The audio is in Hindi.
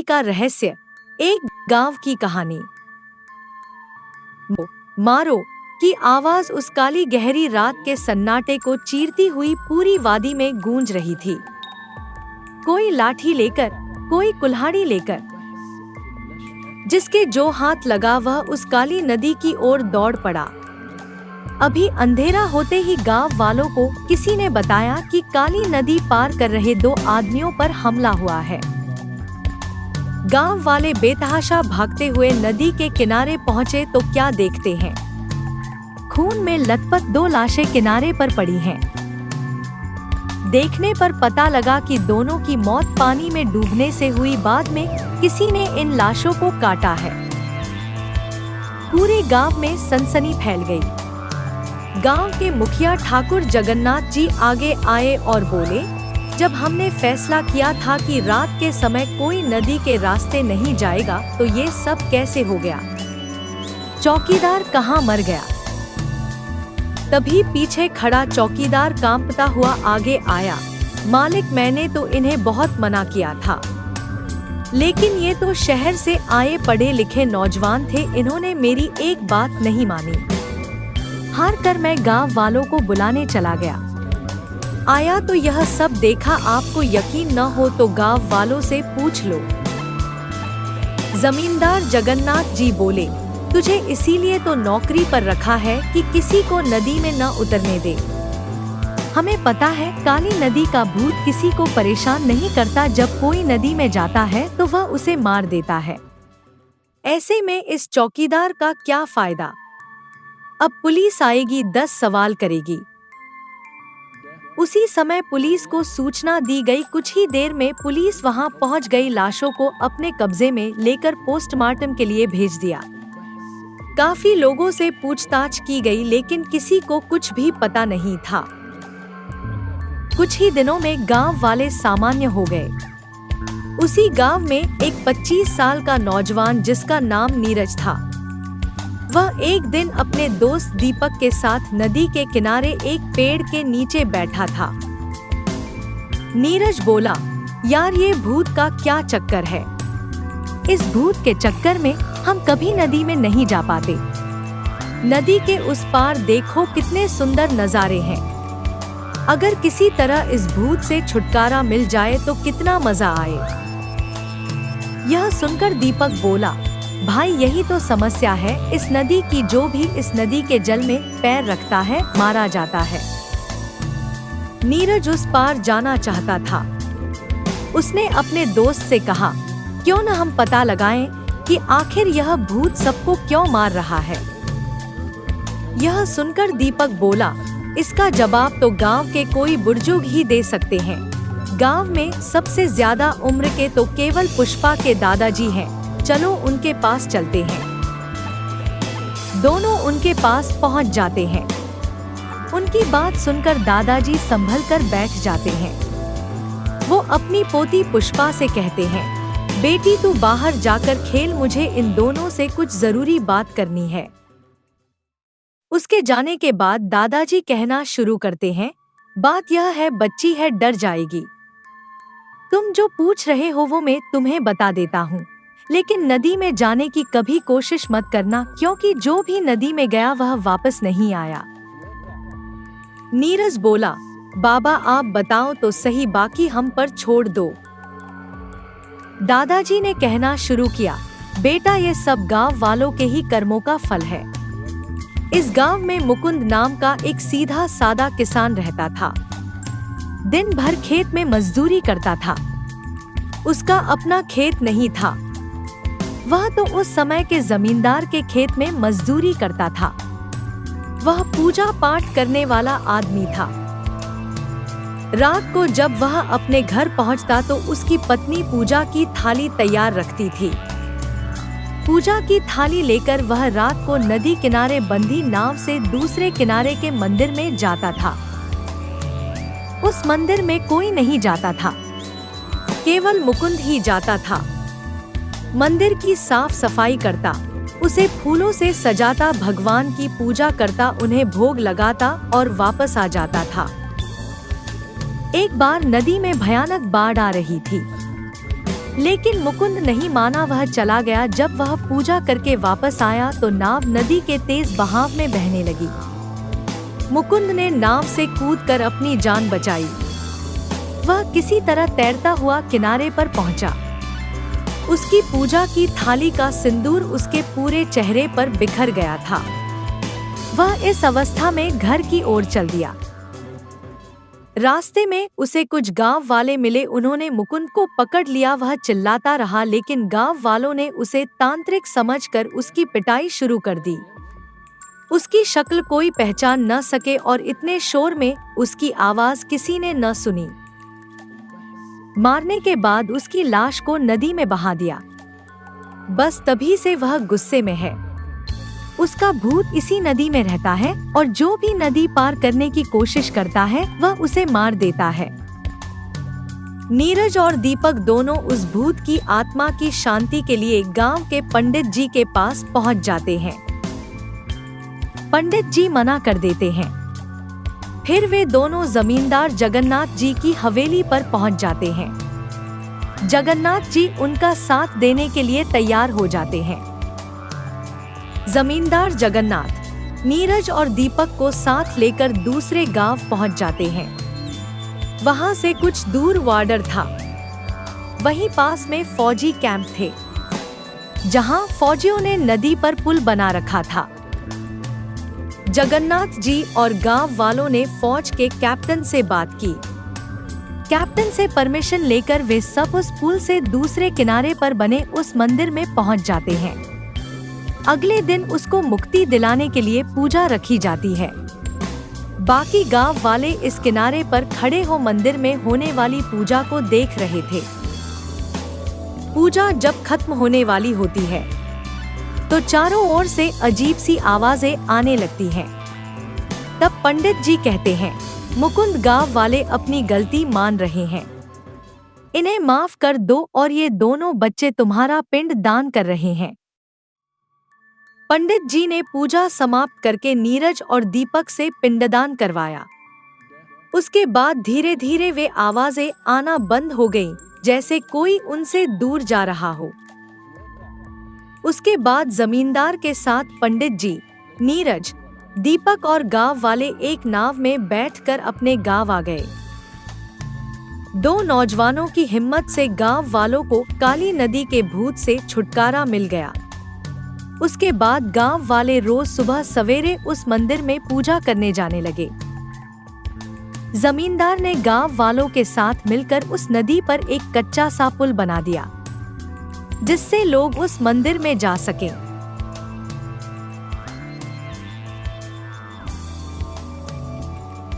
का रहस्य, एक गांव की कहानी। मारो की आवाज उस काली गहरी रात के सन्नाटे को चीरती हुई पूरी वादी में गूंज रही थी। कोई लाठी लेकर, कोई कुल्हाड़ी लेकर। जिसके जो हाथ लगा वह उस काली नदी की ओर दौड़ पड़ा। अभी अंधेरा होते ही गांव वालों को किसी ने बताया कि काली नदी पार कर रहे दो आदमियों पर हमला हुआ है। गांव वाले बेतहाशा भागते हुए नदी के किनारे पहुंचे तो क्या देखते हैं, खून में लथपथ दो लाशें किनारे पर पड़ी हैं। देखने पर पता लगा कि दोनों की मौत पानी में डूबने से हुई, बाद में किसी ने इन लाशों को काटा है। पूरे गांव में सनसनी फैल गई। गांव के मुखिया ठाकुर जगन्नाथ जी आगे आए और बोले, जब हमने फैसला किया था कि रात के समय कोई नदी के रास्ते नहीं जाएगा तो ये सब कैसे हो गया? चौकीदार कहाँ मर गया? तभी पीछे खड़ा चौकीदार कांपता हुआ आगे आया। मालिक, मैंने तो इन्हें बहुत मना किया था, लेकिन ये तो शहर से आए पढ़े लिखे नौजवान थे, इन्होंने मेरी एक बात नहीं मानी। हार कर मैं गांव वालों को बुलाने चला गया। आया तो यह सब देखा। आपको यकीन न हो तो गांव वालों से पूछ लो। जमींदार जगन्नाथ जी बोले, तुझे इसीलिए तो नौकरी पर रखा है कि किसी को नदी में न उतरने दे। हमें पता है काली नदी का भूत किसी को परेशान नहीं करता, जब कोई नदी में जाता है तो वह उसे मार देता है। ऐसे में इस चौकीदार का क्या फायदा? अब पुलिस आएगी, 10 सवाल करेगी। उसी समय पुलिस को सूचना दी गई। कुछ ही देर में पुलिस वहां पहुंच गई। लाशों को अपने कब्जे में लेकर पोस्टमार्टम के लिए भेज दिया। काफी लोगों से पूछताछ की गई, लेकिन किसी को कुछ भी पता नहीं था। कुछ ही दिनों में गांव वाले सामान्य हो गए। उसी गांव में एक 25 साल का नौजवान जिसका नाम नीरज था, वह एक दिन अपने दोस्त दीपक के साथ नदी के किनारे एक पेड़ के नीचे बैठा था। नीरज बोला, यार ये भूत का क्या चक्कर है? इस भूत के चक्कर में हम कभी नदी में नहीं जा पाते। नदी के उस पार देखो कितने सुंदर नजारे हैं। अगर किसी तरह इस भूत से छुटकारा मिल जाए तो कितना मजा आए। यह सुनकर दीपक बोला, भाई यही तो समस्या है इस नदी की, जो भी इस नदी के जल में पैर रखता है मारा जाता है। नीरज उस पार जाना चाहता था। उसने अपने दोस्त से कहा, क्यों न हम पता लगाएं कि आखिर यह भूत सबको क्यों मार रहा है। यह सुनकर दीपक बोला, इसका जवाब तो गांव के कोई बुजुर्ग ही दे सकते हैं। गांव में सबसे ज्यादा उम्र के तो केवल पुष्पा के दादाजी हैं। चलो उनके पास चलते हैं। दोनों उनके पास पहुंच जाते हैं। उनकी बात सुनकर दादाजी संभल कर बैठ जाते हैं। वो अपनी पोती पुष्पा से कहते हैं, बेटी तू बाहर जाकर खेल, मुझे इन दोनों से कुछ जरूरी बात करनी है। उसके जाने के बाद दादाजी कहना शुरू करते हैं, बात यह है, बच्ची है, डर जाएगी। तुम जो पूछ रहे हो वो मैं तुम्हें बता देता हूँ, लेकिन नदी में जाने की कभी कोशिश मत करना, क्योंकि जो भी नदी में गया वह वापस नहीं आया। नीरज बोला, बाबा आप बताओ तो सही, बाकी हम पर छोड़ दो। दादाजी ने कहना शुरू किया, बेटा ये सब गांव वालों के ही कर्मों का फल है। इस गांव में मुकुंद नाम का एक सीधा सादा किसान रहता था। दिन भर खेत में मजदूरी करता था। उसका अपना खेत नहीं था। वह तो उस समय के जमींदार के खेत में मजदूरी करता था। वह पूजा पाठ करने वाला आदमी था। रात को जब वह अपने घर पहुंचता तो उसकी पत्नी पूजा की थाली तैयार रखती थी। पूजा की थाली लेकर वह रात को नदी किनारे बंधी नाव से दूसरे किनारे के मंदिर में जाता था। उस मंदिर में कोई नहीं जाता था, केवल मुकुंद ही जाता था। मंदिर की साफ सफाई करता, उसे फूलों से सजाता, भगवान की पूजा करता, उन्हें भोग लगाता और वापस आ जाता था। एक बार नदी में भयानक बाढ़ आ रही थी। लेकिन मुकुंद नहीं माना। वह चला गया। जब वह पूजा करके वापस आया तो नाव नदी के तेज बहाव में बहने लगी। मुकुंद ने नाव से कूदकर अपनी जान बचाई। वह किसी तरह तैरता हुआ किनारे पर पहुंचा। उसकी पूजा की थाली का सिंदूर उसके पूरे चेहरे पर बिखर गया था। वह इस अवस्था में घर की ओर चल दिया। रास्ते में उसे कुछ गांव वाले मिले। उन्होंने मुकुंद को पकड़ लिया। वह चिल्लाता रहा, लेकिन गांव वालों ने उसे तांत्रिक समझकर उसकी पिटाई शुरू कर दी। उसकी शक्ल कोई पहचान न सके और इतने शोर में उसकी आवाज किसी ने न सुनी। मारने के बाद उसकी लाश को नदी में बहा दिया। बस तभी से वह गुस्से में है। उसका भूत इसी नदी में रहता है और जो भी नदी पार करने की कोशिश करता है वह उसे मार देता है। नीरज और दीपक दोनों उस भूत की आत्मा की शांति के लिए गांव के पंडित जी के पास पहुंच जाते हैं। पंडित जी मना कर देते हैं। फिर वे दोनों जमींदार जगन्नाथ जी की हवेली पर पहुंच जाते हैं। जगन्नाथ जी उनका साथ देने के लिए तैयार हो जाते हैं। जमींदार जगन्नाथ नीरज और दीपक को साथ लेकर दूसरे गांव पहुंच जाते हैं। वहां से कुछ दूर वार्डर था। वहीं पास में फौजी कैंप थे, जहां फौजियों ने नदी पर पुल बना रखा था। जगन्नाथ जी और गांव वालों ने फौज के कैप्टन से बात की। कैप्टन से परमिशन लेकर वे सब उस पुल से दूसरे किनारे पर बने उस मंदिर में पहुंच जाते हैं। अगले दिन उसको मुक्ति दिलाने के लिए पूजा रखी जाती है। बाकी गांव वाले इस किनारे पर खड़े हो मंदिर में होने वाली पूजा को देख रहे थे। पूजा जब खत्म होने वाली होती है तो चारों ओर से अजीब सी आवाजें आने लगती हैं। तब पंडित जी कहते हैं, मुकुंद, गांव वाले अपनी गलती मान रहे हैं। इन्हें माफ कर दो और ये दोनों बच्चे तुम्हारा पिंड दान कर रहे हैं। पंडित जी ने पूजा समाप्त करके नीरज और दीपक से पिंडदान करवाया। उसके बाद धीरे धीरे वे आवाजें आना बंद हो गईं, जैसे कोई उनसे दूर जा रहा हो। उसके बाद जमींदार के साथ पंडित जी, नीरज, दीपक और गांव वाले एक नाव में बैठकर अपने गांव आ गए। दो नौजवानों की हिम्मत से गांव वालों को काली नदी के भूत से छुटकारा मिल गया। उसके बाद गांव वाले रोज सुबह सवेरे उस मंदिर में पूजा करने जाने लगे। जमींदार ने गांव वालों के साथ मिलकर उस नदी पर एक कच्चा सा पुल बना दिया, जिससे लोग उस मंदिर में जा सकें।